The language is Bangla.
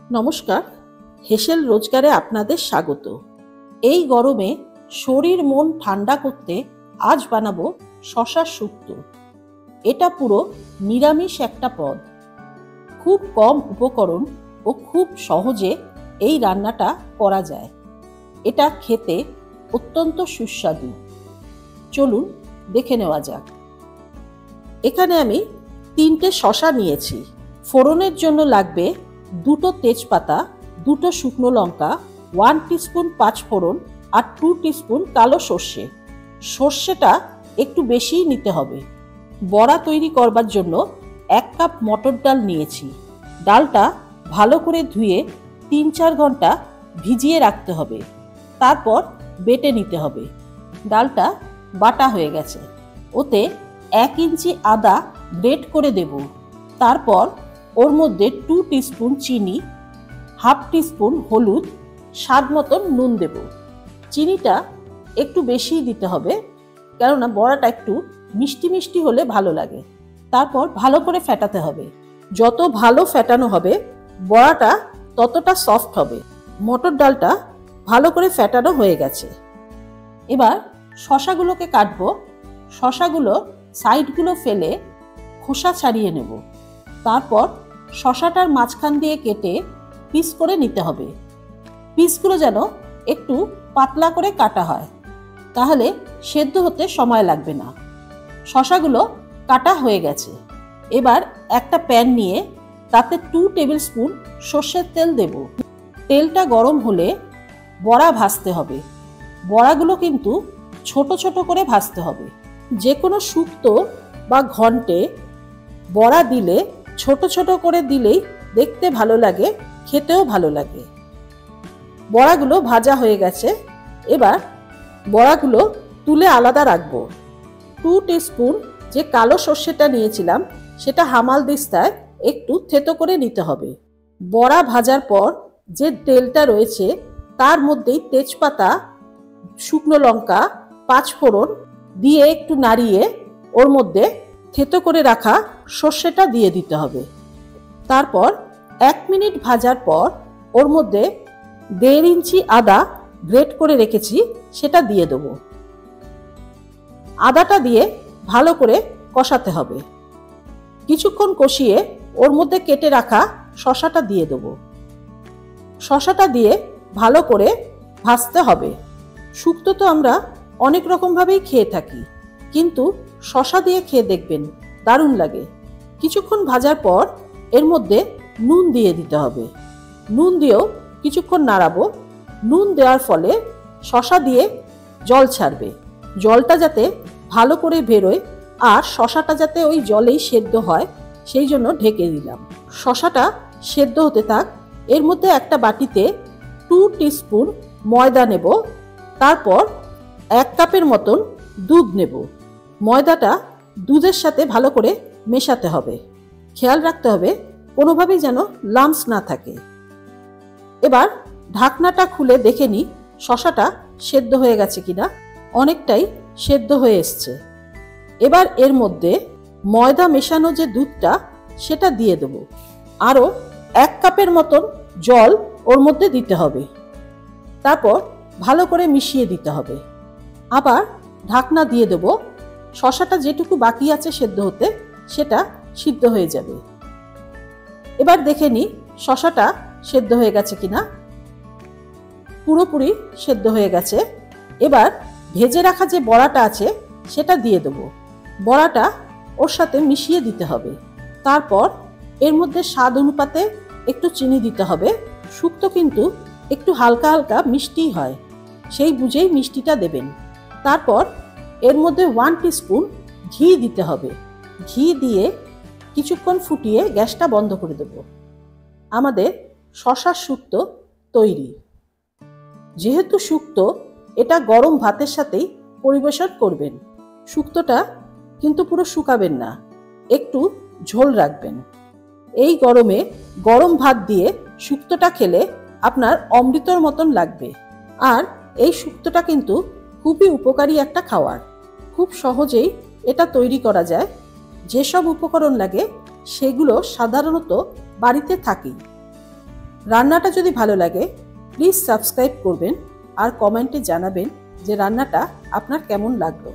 নমস্কার, হেসেল রোজগারে আপনাদের স্বাগত। এই গরমে শরীর মন ঠান্ডা করতে আজ বানাবো শশার শুক্তো। এটা পুরো নিরামিষ একটা পদ। খুব কম উপকরণ ও খুব সহজে এই রান্নাটা করা যায়। এটা খেতে অত্যন্ত সুস্বাদু। চলুন দেখে নেওয়া যাক। এখানে আমি 3টে শশা নিয়েছি। ফোড়নের জন্য লাগবে 2টো তেজপাতা, 2টো শুকনো লঙ্কা, 1 টিস্পুন পাঁচফোড়ন আর 2 টিস্পুন কালো সর্ষে। সর্ষেটা একটু বেশিই নিতে হবে। বড়া তৈরি করবার জন্য 1 কাপ মটর ডাল নিয়েছি। ডালটা ভালো করে ধুয়ে 3-4 ঘন্টা ভিজিয়ে রাখতে হবে, তারপর বেটে নিতে হবে। ডালটা বাটা হয়ে গেছে। ওতে 1 ইঞ্চি আদা গ্রেট করে দেব। তারপর ওর মধ্যে 2 টিস্পুন চিনি, হাফ টিস্পুন হলুদ, স্বাদ মতন নুন দেব। চিনিটা একটু বেশিই দিতে হবে, কেননা বড়াটা একটু মিষ্টি মিষ্টি হলে ভালো লাগে। তারপর ভালো করে ফেটাতে হবে। যত ভালো ফেটানো হবে বড়াটা ততটা সফট হবে। মটর ডালটা ভালো করে ফেটানো হয়ে গেছে। এবার শশাগুলোকে কাটবো। শশাগুলো সাইডগুলো ফেলে খোসা ছাড়িয়ে নেব। তারপর শশাটার মাঝখান দিয়ে কেটে পিস করে নিতে হবে। পিসগুলো যেন একটু পাতলা করে কাটা হয়, তাহলে সেদ্ধ হতে সময় লাগবে না। শশাগুলো কাটা হয়ে গেছে। এবার একটা প্যান নিয়ে তাতে 2 টেবিল স্পুন সর্ষের তেল দেব। তেলটা গরম হলে বড়া ভাজতে হবে। বড়াগুলো কিন্তু ছোট ছোট করে ভাজতে হবে। যে কোনো শুক্তো বা ঘন্টে বড়া দিলে ছোট ছোট করে দিলেই দেখতে ভালো লাগে, খেতেও ভালো লাগে। বড়াগুলো ভাজা হয়ে গেছে। এবার বড়াগুলো তুলে আলাদা রাখবো। 2 টিস্পুন যে কালো সর্ষেটা নিয়েছিলাম সেটা হামাল দিস্তায় একটু থেতো করে নিতে হবে। বড়া ভাজার পর যে তেলটা রয়েছে তার মধ্যেই তেজপাতা, শুকনো লঙ্কা, পাঁচফোড়ন দিয়ে একটু নাড়িয়ে ওর মধ্যে থেতো করে রাখা সর্ষেটা দিয়ে দিতে হবে। তারপর 1 মিনিট ভাজার পর ওর মধ্যে 1.5 ইঞ্চি আদা গ্রেট করে রেখেছি সেটা দিয়ে দেব। আদাটা দিয়ে ভালো করে কষাতে হবে। কিছুক্ষণ কষিয়ে ওর মধ্যে কেটে রাখা শশাটা দিয়ে দেব। শশাটা দিয়ে ভালো করে ভাজতে হবে। শুক্তো তো আমরা অনেক রকমভাবেই খেয়ে থাকি, কিন্তু শশা দিয়ে খেয়ে দেখবেন, দারুণ লাগে। কিছুক্ষণ ভাজার পর এর মধ্যে নুন দিয়ে দিতে হবে। নুন দিয়েও কিছুক্ষণ নাড়াবো। নুন দেওয়ার ফলে শশা দিয়ে জল ছাড়বে। জলটা যাতে ভালো করে বেরোয় আর শশাটা যাতে ওই জলেই সেদ্ধ হয়, সেই জন্য ঢেকে দিলাম। শশাটা সেদ্ধ হতে থাক। এর মধ্যে একটা বাটিতে 2 টিস্পুন ময়দা নেব। তারপর 1 কাপের মতন দুধ নেব। ময়দাটা দুধের সাথে ভালো করে মেশাতে হবে। খেয়াল রাখতে হবে কোনোভাবেই যেন লাম্পস না থাকে। এবার ঢাকনাটা খুলে দেখে নিই শশাটা সেদ্ধ হয়ে গেছে কিনা। অনেকটাই সেদ্ধ হয়ে এসছে। এবার এর মধ্যে ময়দা মেশানো যে দুধটা সেটা দিয়ে দেব। আরও 1 কাপের মতন জল ওর মধ্যে দিতে হবে। তারপর ভালো করে মিশিয়ে দিতে হবে। আবার ঢাকনা দিয়ে দেব। শশাটা যেটুকু বাকি আছে সেদ্ধ হতে সেটা সিদ্ধ হয়ে যাবে। এবার দেখে নিই শশাটা সেদ্ধ হয়ে গেছে কিনা। পুরোপুরি সেদ্ধ হয়ে গেছে। এবার ভেজে রাখা যে বড়াটা আছে সেটা দিয়ে দেব। বড়াটা ওর সাথে মিশিয়ে দিতে হবে। তারপর এর মধ্যে স্বাদ অনুপাতে একটু চিনি দিতে হবে। শুক্তো কিন্তু একটু হালকা হালকা মিষ্টি হয়, সেই বুঝেই মিষ্টিটা দেবেন। তারপর এর মধ্যে 1 টিস্পুন ঘি দিতে হবে। ঘি দিয়ে কিছুক্ষণ ফুটিয়ে গ্যাসটা বন্ধ করে দেব। আমাদের শশার শুক্তো তৈরি। যেহেতু শুক্তো, এটা গরম ভাতের সাথেই পরিবেশন করবেন। শুক্তোটা কিন্তু পুরো শুকাবেন না, একটু ঝোল রাখবেন। এই গরমে গরম ভাত দিয়ে শুক্তোটা খেলে আপনার অমৃতর মতন লাগবে। আর এই শুক্তোটা কিন্তু খুবই উপকারী একটা খাবার। খুব সহজেই এটা তৈরি করা যায়। যেসব উপকরণ লাগে সেগুলো সাধারণত বাড়িতে থাকেই। রান্নাটা যদি ভালো লাগে প্লিজ সাবস্ক্রাইব করবেন আর কমেন্টে জানাবেন যে রান্নাটা আপনার কেমন লাগলো।